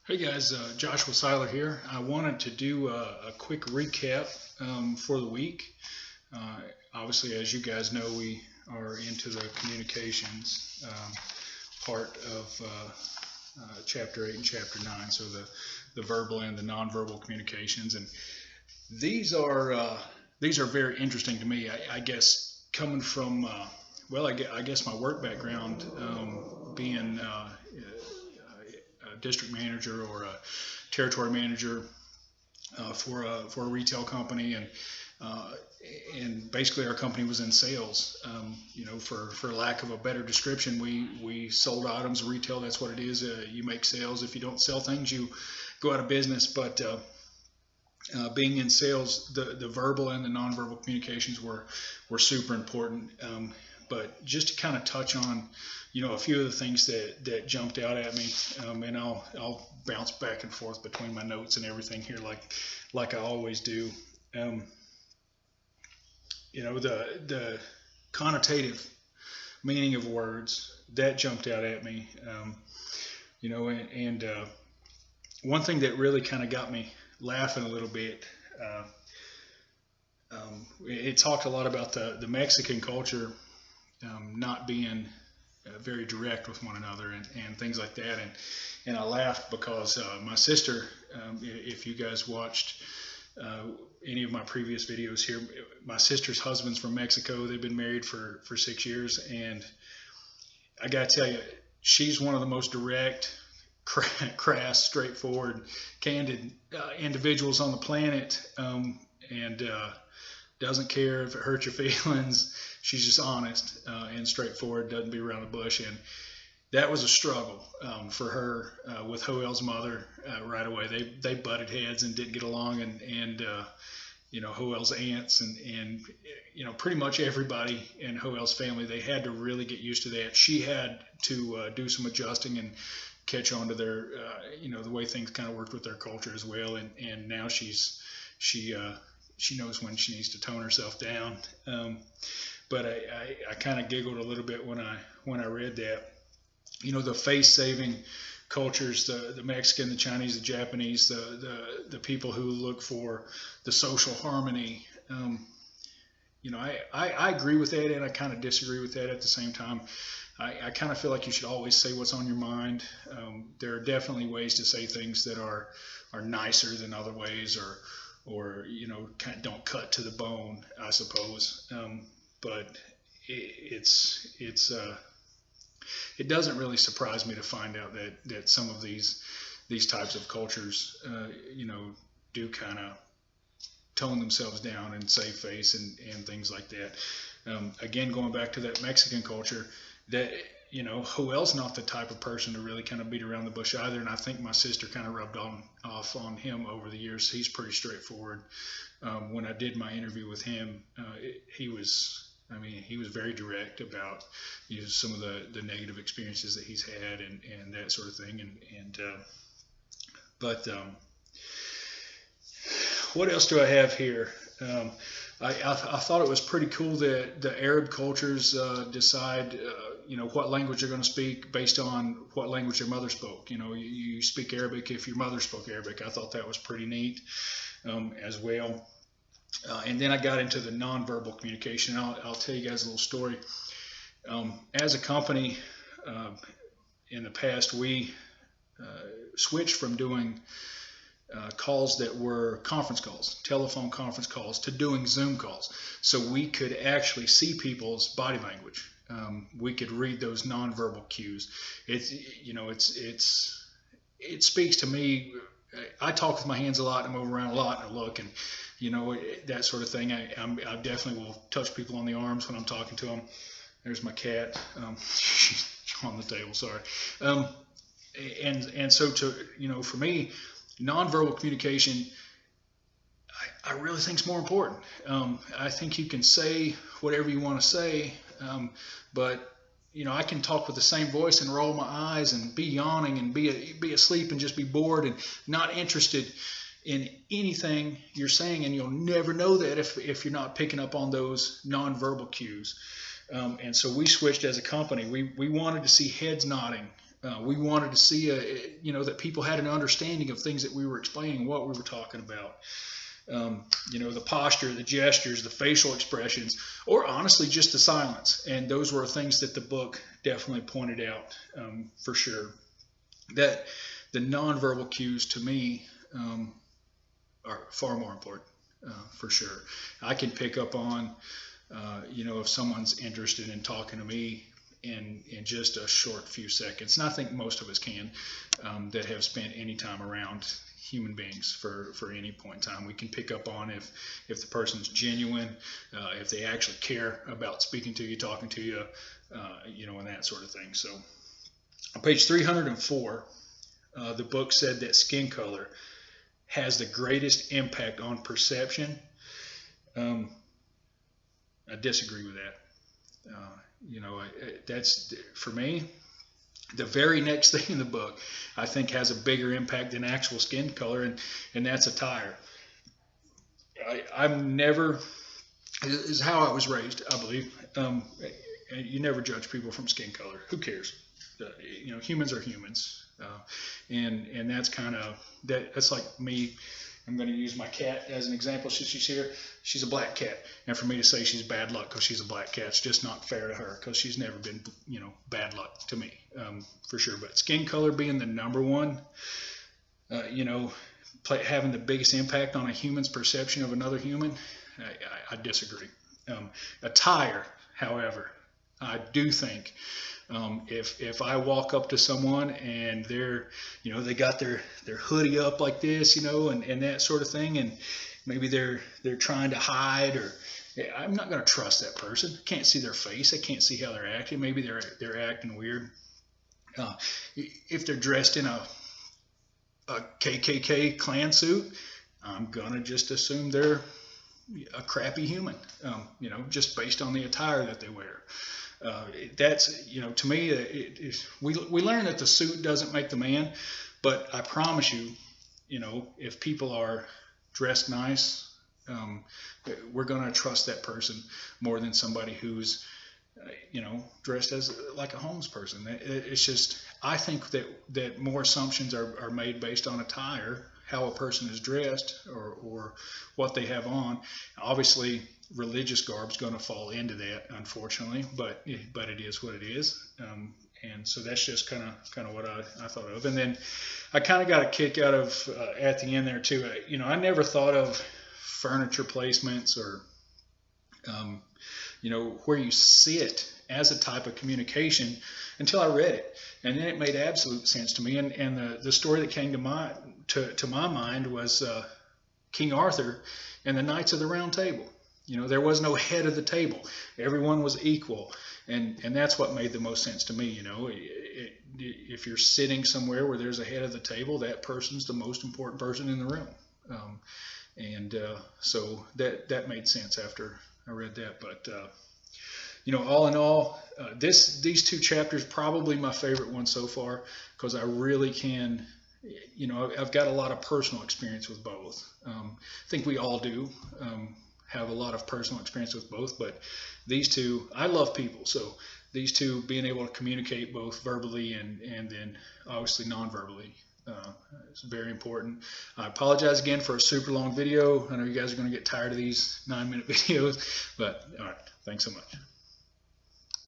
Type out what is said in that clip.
Hey guys, Joshua Seiler here. I wanted to do a quick recap for the week. Obviously, as you guys know, we are into the communications part of Chapter 8 and Chapter 9, so the verbal and the nonverbal communications. And these are these are very interesting to me. I guess coming from, I guess my work background being a district manager or a territory manager for a retail company, uh, and basically our company was in sales. For lack of a better description, we sold items. Retail, that's what it is. You make sales. If you don't sell things, you go out of business. But being in sales, the verbal and the nonverbal communications were super important. But just to kind of touch on, a few of the things that jumped out at me, and I'll bounce back and forth between my notes and everything here, like I always do. Um, the connotative meaning of words that jumped out at me. And one thing that really kind of got me laughing a little bit. It talked a lot about the Mexican culture not being very direct with one another and things like that. And I laughed because my sister, if you guys watched any of my previous videos here, my sister's husband's from Mexico. They've been married for 6 years. And I got to tell you, she's one of the most direct, crass, straightforward, candid individuals on the planet. And doesn't care if it hurts your feelings. She's just honest and straightforward, doesn't beat around the bush. And that was a struggle for her with Joel's mother right away. They butted heads and didn't get along. And Joel's aunts and pretty much everybody in Joel's family, they had to really get used to that. She had to do some adjusting and catch on to their, the way things kind of worked with their culture as well. And now she knows when she needs to tone herself down. But I kind of giggled a little bit when I read that. The face-saving cultures, the Mexican, the Chinese, the Japanese, the people who look for the social harmony. I agree with that, and I kind of disagree with that at the same time. I kind of feel like you should always say what's on your mind. There are definitely ways to say things that are nicer than other ways, or kind of don't cut to the bone, I suppose. But it doesn't really surprise me to find out that some of these types of cultures, do kind of tone themselves down and save face and things like that. Again, going back to that Mexican culture, that Joel's not the type of person to really kind of beat around the bush either, and I think my sister kind of rubbed off on him over the years. He's pretty straightforward. When I did my interview with him, he was very direct about some of the negative experiences that he's had and that sort of thing. But what else do I have here? I thought it was pretty cool that the Arab cultures decide, what language they're going to speak based on what language their mother spoke. You speak Arabic if your mother spoke Arabic. I thought that was pretty neat as well. And then I got into the nonverbal communication. I'll tell you guys a little story. As a company, in the past, we switched from doing calls that were conference calls, telephone conference calls, to doing Zoom calls, so we could actually see people's body language. We could read those nonverbal cues. It speaks to me. I talk with my hands a lot, and I move around a lot, and I look, and that sort of thing. I definitely will touch people on the arms when I'm talking to them. There's my cat. She's on the table. Sorry. And so for me, nonverbal communication, I really think is more important. I think you can say whatever you want to say, but I can talk with the same voice and roll my eyes and be yawning and be asleep and just be bored and not interested in anything you're saying, and you'll never know that if you're not picking up on those nonverbal cues. And so we switched as a company. We wanted to see heads nodding We wanted to see, that people had an understanding of things that we were explaining, what we were talking about. The posture, the gestures, the facial expressions, or honestly just the silence. And those were things that the book definitely pointed out, for sure. That the nonverbal cues to me are far more important, for sure. I can pick up on, if someone's interested in talking to me in just a short few seconds. And I think most of us can, that have spent any time around human beings for any point in time. We can pick up on if the person's genuine, if they actually care about speaking to you, talking to you, and that sort of thing. So on page 304, the book said that skin color has the greatest impact on perception. I disagree with that. That's, for me, the very next thing in the book, I think, has a bigger impact than actual skin color, and that's attire. I'm never, is how I was raised, I believe. You never judge people from skin color. Who cares? Humans are humans, and that's kind of that's like me. I'm going to use my cat as an example. She's here. She's a black cat. And for me to say she's bad luck because she's a black cat, it's just not fair to her, because she's never been, bad luck to me, for sure. But skin color being the number one, having the biggest impact on a human's perception of another human, I disagree. Attire, however, I do think, if I walk up to someone and they got their hoodie up like this, and that sort of thing, and maybe they're trying to hide, or I'm not going to trust that person. I can't see their face. I can't see how they're acting. Maybe they're acting weird. If they're dressed in a KKK Klan suit, I'm gonna just assume they're a crappy human. Just based on the attire that they wear. That's, to me, we learn that the suit doesn't make the man, but I promise you, if people are dressed nice, we're going to trust that person more than somebody who's, dressed as like a homeless person. It's just, I think that more assumptions are made based on attire, how a person is dressed, or what they have on. Obviously, religious garb is going to fall into that, unfortunately, but it is what it is. And so that's just kind of what I thought of. And then I kind of got a kick out of at the end there too. I never thought of furniture placements or where you sit as a type of communication until I read it, and then it made absolute sense to me. And the story that came to my mind was King Arthur and the Knights of the Round Table. There was no head of the table. Everyone was equal. And that's what made the most sense to me. If you're sitting somewhere where there's a head of the table, that person's the most important person in the room. So that made sense after I read that. But, all in all, these two chapters, probably my favorite one so far, because I really can, I've got a lot of personal experience with both. I think we all do. Have a lot of personal experience with both, but these two, I love people, so these two, being able to communicate both verbally and then obviously non-verbally, is very important. I apologize again for a super long video. I know you guys are going to get tired of these 9-minute videos, but all right, thanks so much.